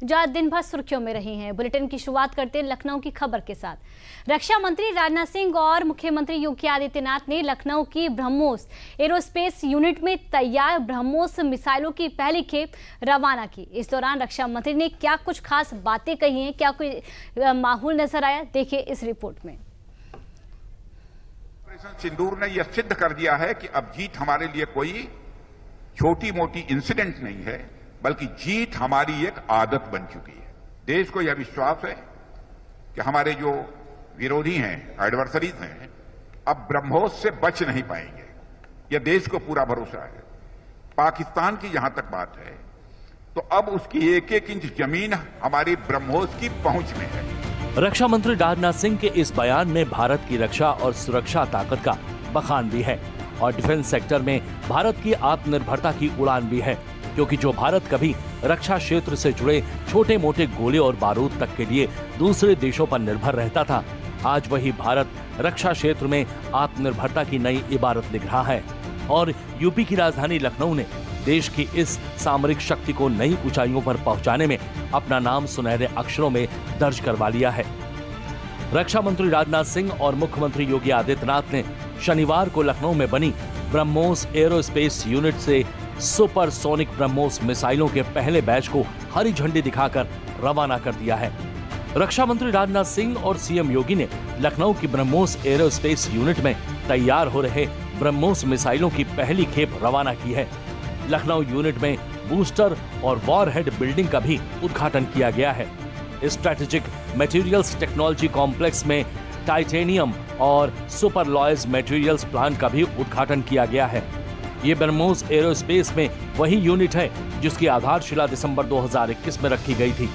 जो आज दिन भर सुर्खियों में रही हैं। बुलेटिन की शुरुआत करते हैं लखनऊ की खबर के साथ। रक्षा मंत्री राजनाथ सिंह और मुख्यमंत्री योगी आदित्यनाथ ने लखनऊ की ब्रह्मोस एरोस्पेस यूनिट में तैयार ब्रह्मोस मिसाइलों की पहली खेप रवाना की। इस दौरान रक्षा मंत्री ने क्या कुछ खास बातें कही हैं, क्या कोई माहौल नजर आया, देखिए इस रिपोर्ट में। ऑपरेशन सिंदूर ने यह सिद्ध कर दिया है कि अब जीत हमारे लिए कोई छोटी मोटी इंसिडेंट नहीं है, बल्कि जीत हमारी एक आदत बन चुकी है। देश को यह विश्वास है कि हमारे जो विरोधी हैं, एडवर्सरीज हैं, अब ब्रह्मोस से बच नहीं पाएंगे। यह देश को पूरा भरोसा है। पाकिस्तान की जहां तक बात है तो अब उसकी एक एक इंच जमीन हमारी ब्रह्मोस की पहुंच में है। रक्षा मंत्री राजनाथ सिंह के इस बयान में भारत की रक्षा और सुरक्षा ताकत का बखान भी है और डिफेंस सेक्टर में भारत की आत्मनिर्भरता की उड़ान भी है, क्योंकि जो भारत कभी रक्षा क्षेत्र से जुड़े छोटे मोटे गोले और बारूद तक के लिए दूसरे देशों पर निर्भर रहता था, आज वही भारत रक्षा क्षेत्र में आत्मनिर्भरता की नई इबारत लिख रहा है। और यूपी की राजधानी लखनऊ ने देश की इस सामरिक शक्ति को नई ऊंचाइयों पर पहुंचाने में अपना नाम सुनहरे अक्षरों में दर्ज करवा लिया है। रक्षा मंत्री राजनाथ सिंह और मुख्यमंत्री योगी आदित्यनाथ ने शनिवार को लखनऊ में बनी ब्रह्मोस एरोस्पेस यूनिट से सुपरसोनिक ब्रह्मोस मिसाइलों के पहले बैच को हरी झंडी दिखाकर रवाना कर दिया है। रक्षा मंत्री राजनाथ सिंह और सीएम योगी ने लखनऊ की ब्रह्मोस एरोस्पेस यूनिट में तैयार हो रहे ब्रह्मोस मिसाइलों की पहली खेप रवाना की है। लखनऊ यूनिट में बूस्टर और वॉरहेड बिल्डिंग का भी उद्घाटन किया गया है। स्ट्रेटेजिक मटेरियल्स टेक्नोलॉजी कॉम्प्लेक्स में टाइटेनियम और सुपरलॉयज मटेरियल्स प्लांट का भी उद्घाटन किया गया है। ये ब्रह्मोस एरोस्पेस में वही यूनिट है जिसकी आधारशिला दिसंबर 2021 में रखी गई थी।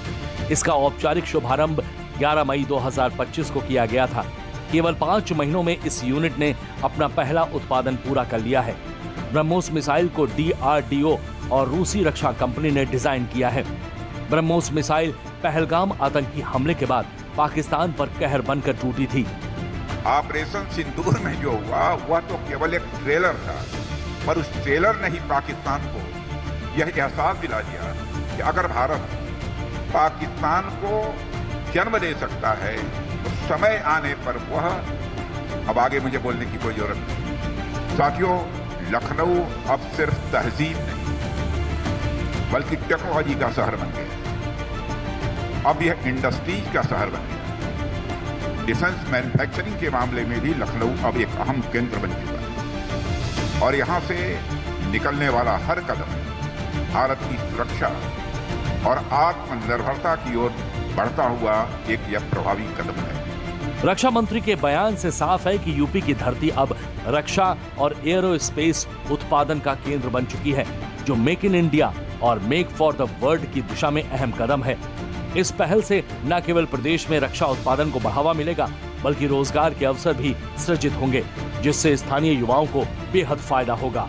इसका औपचारिक शुभारंभ 11 मई 2025 को किया गया था। केवल 5 महीनों में इस यूनिट ने अपना पहला उत्पादन पूरा कर लिया है। ब्रह्मोस मिसाइल को DRDO और रूसी रक्षा कंपनी ने डिजाइन किया है। ब्रह्मोस मिसाइल पहलगाम आतंकी हमले के बाद पाकिस्तान पर कहर बनकर टूटी थी। ऑपरेशन सिंदूर में जो हुआ वह तो केवल एक ट्रेलर था, पर उस ट्रेलर ने ही पाकिस्तान को यह एहसास दिला दिया कि अगर भारत पाकिस्तान को जन्म दे सकता है तो समय आने पर वह, अब आगे मुझे बोलने की कोई जरूरत नहीं। साथियों, लखनऊ अब सिर्फ तहजीब नहीं बल्कि टेक्नोलॉजी का शहर बन गया। अब यह इंडस्ट्रीज का शहर बन गया। डिफेंस मैन्युफैक्चरिंग के मामले में भी लखनऊ अब एक अहम केंद्र बन चुका है और यहां से निकलने वाला हर कदम भारत की सुरक्षा और आत्मनिर्भरता की ओर बढ़ता हुआ एक यह प्रभावी कदम है। रक्षा मंत्री के बयान से साफ है कि यूपी की धरती अब रक्षा और एरोस्पेस उत्पादन का केंद्र बन चुकी है, जो मेक इन इंडिया और मेक फॉर द वर्ल्ड की दिशा में अहम कदम है। इस पहल से न केवल प्रदेश में रक्षा उत्पादन को बढ़ावा मिलेगा, बल्कि रोजगार के अवसर भी सृजित होंगे, जिससे स्थानीय युवाओं को बेहद फायदा होगा।